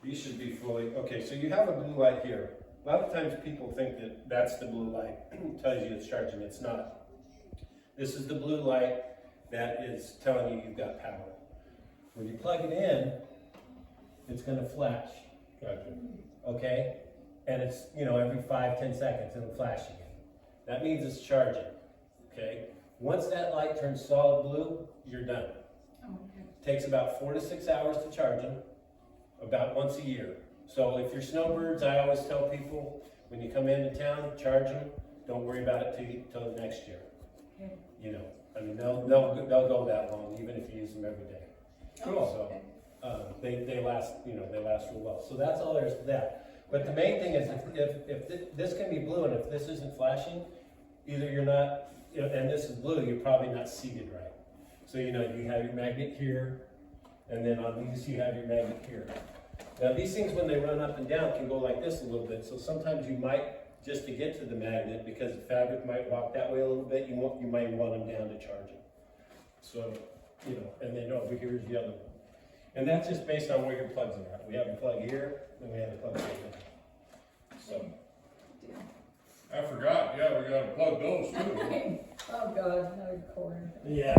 These should be fully, okay, so you have a blue light here. A lot of times people think that that's the blue light, tells you it's charging, it's not. This is the blue light that is telling you you've got power. When you plug it in, it's gonna flash. Gotcha. Okay? And it's, you know, every 5-10 seconds it'll flash again. That means it's charging, okay? Once that light turns solid blue, you're done. Oh, okay. Takes about 4 to 6 hours to charge them, about once a year. So if you're snowbirds, I always tell people, when you come into town, charge them. Don't worry about it till next year. Okay. You know, I mean, they'll go that long, even if you use them every day. Cool. So they last, you know, they last real well. So that's all there is to that. But the main thing is, if this can be blue, and if this isn't flashing, either you're not, you know, and this is blue, you're probably not seated right. So you know, you have your magnet here, and then on these you have your magnet here. Now these things, when they run up and down, can go like this a little bit. So sometimes you might, just to get to the magnet, because the fabric might walk that way a little bit, you might want them down to charge it. So, you know, and then over here is the other one. And that's just based on where your plugs are at. We have a plug here, and we have a plug right there. So. I forgot, yeah, we gotta plug those too. Oh, God, another corner. Yeah.